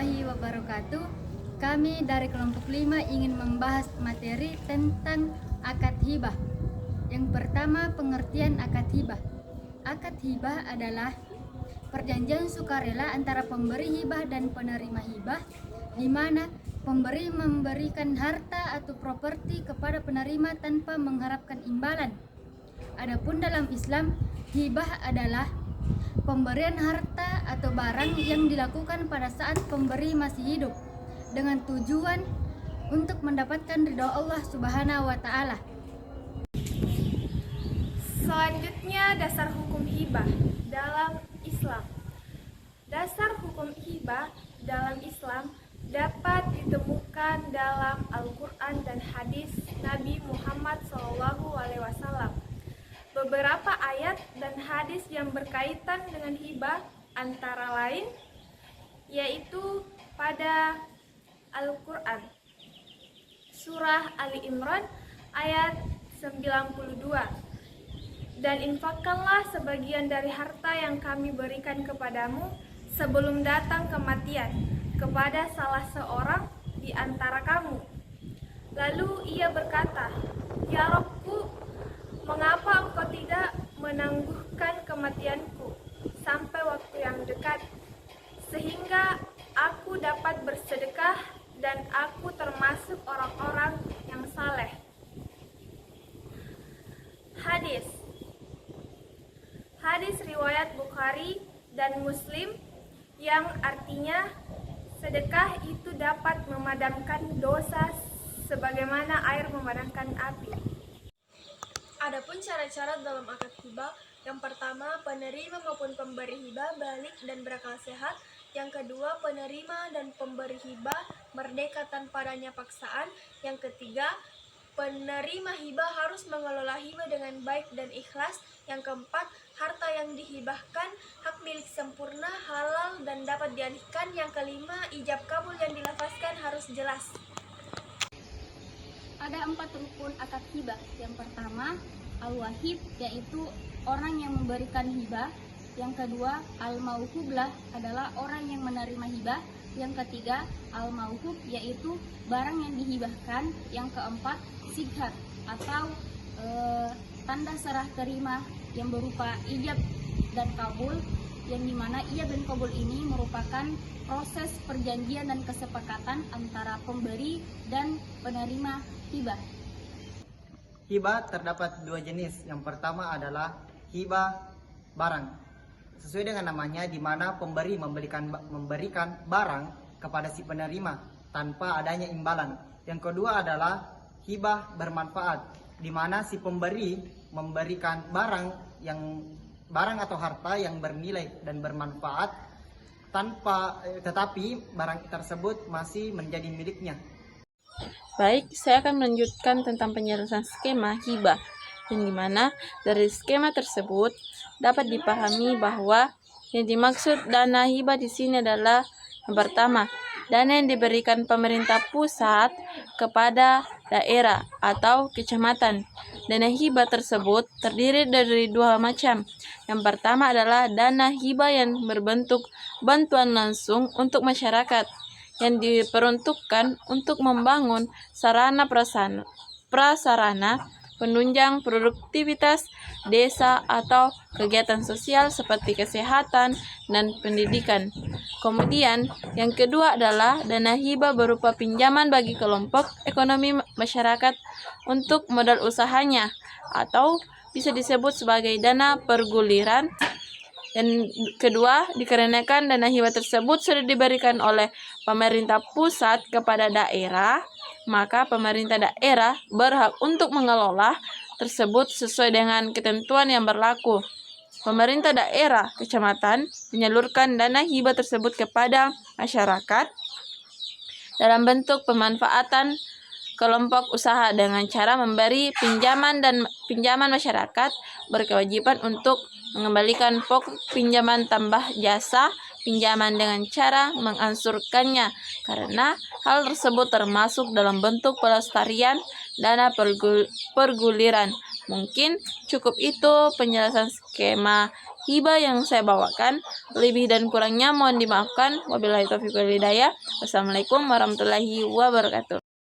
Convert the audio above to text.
warahmatullahi wabarakatuh. Kami dari kelompok 5 ingin membahas materi tentang akad hibah. Yang pertama, pengertian akad hibah. Akad hibah adalah perjanjian sukarela antara pemberi hibah dan penerima hibah, di mana pemberi memberikan harta atau properti kepada penerima tanpa mengharapkan imbalan. Adapun dalam Islam, hibah adalah pemberian harta atau barang yang dilakukan pada saat pemberi masih hidup dengan tujuan untuk mendapatkan ridho Allah Subhanahu wa taala. Selanjutnya, dasar hukum hibah dalam Islam. Dasar hukum hibah dalam Islam dapat ditemukan dalam Al-Quran dan hadis Nabi Muhammad SAW. Beberapa ayat dan hadis yang berkaitan dengan hibah antara lain yaitu pada Al-Quran Surah Ali Imran ayat 92, dan infakkanlah sebagian dari harta yang kami berikan kepadamu sebelum datang kematian kepada salah seorang di antara kamu. Lalu ia berkata, "Ya Rabbku, mengapa engkau tidak menangguhkan kematianku sampai waktu yang dekat, sehingga aku dapat bersedekah dan aku termasuk orang-orang yang saleh." Hadis riwayat Bukhari dan Muslim yang artinya sedekah itu dapat memadamkan dosa sebagaimana air memadamkan api. Adapun cara-cara dalam akad hibah, yang pertama, penerima maupun pemberi hibah balik dan berakal sehat. Yang kedua, penerima dan pemberi hibah merdeka tanpa adanya paksaan. Yang ketiga, penerima hibah harus mengelola hibah dengan baik dan ikhlas. Yang keempat, harta yang dihibahkan hak milik sempurna, halal, dan dapat dialihkan. Yang kelima, ijab kabul yang dilafazkan harus jelas. Ada 4 rukun akad hibah. Yang pertama, al-wahib, yaitu orang yang memberikan hibah. Yang kedua, al-mauhublah, adalah orang yang menerima hibah. Yang ketiga, al-mauhub, yaitu barang yang dihibahkan. Yang keempat, sighar, atau tanda serah terima yang berupa ijab dan kabul, yang dimana ijab dan kabul ini merupakan proses perjanjian dan kesepakatan antara pemberi dan penerima hibah. Hibah terdapat 2 jenis. Yang pertama adalah hibah barang. Sesuai dengan namanya, di mana pemberi memberikan barang kepada si penerima tanpa adanya imbalan. Yang kedua adalah hibah bermanfaat, di mana si pemberi memberikan barang atau harta yang bernilai dan bermanfaat tetapi barang tersebut masih menjadi miliknya. Baik, saya akan melanjutkan tentang penjelasan skema hibah, yang dimana dari skema tersebut dapat dipahami bahwa yang dimaksud dana hibah di sini adalah yang pertama, dana yang diberikan pemerintah pusat kepada daerah atau kecamatan. Dana hibah tersebut terdiri dari 2 macam. Yang pertama adalah dana hibah yang berbentuk bantuan langsung untuk masyarakat, yang diperuntukkan untuk membangun sarana prasarana penunjang produktivitas desa atau kegiatan sosial seperti kesehatan dan pendidikan. Kemudian, yang kedua adalah dana hibah berupa pinjaman bagi kelompok ekonomi masyarakat untuk modal usahanya, atau bisa disebut sebagai dana perguliran. Dan kedua, dikarenakan dana hibah tersebut sudah diberikan oleh pemerintah pusat kepada daerah, maka pemerintah daerah berhak untuk mengelola tersebut sesuai dengan ketentuan yang berlaku. Pemerintah daerah kecamatan menyalurkan dana hibah tersebut kepada masyarakat dalam bentuk pemanfaatan kelompok usaha dengan cara memberi pinjaman, dan pinjaman masyarakat berkewajiban untuk mengembalikan pokok pinjaman tambah jasa pinjaman dengan cara mengangsurkannya, karena hal tersebut termasuk dalam bentuk pelestarian dana perguliran. Mungkin cukup itu penjelasan skema hibah yang saya bawakan. Lebih dan kurangnya mohon dimaafkan. Wabillahi taufiq wal hidayah. Wassalamualaikum warahmatullahi wabarakatuh.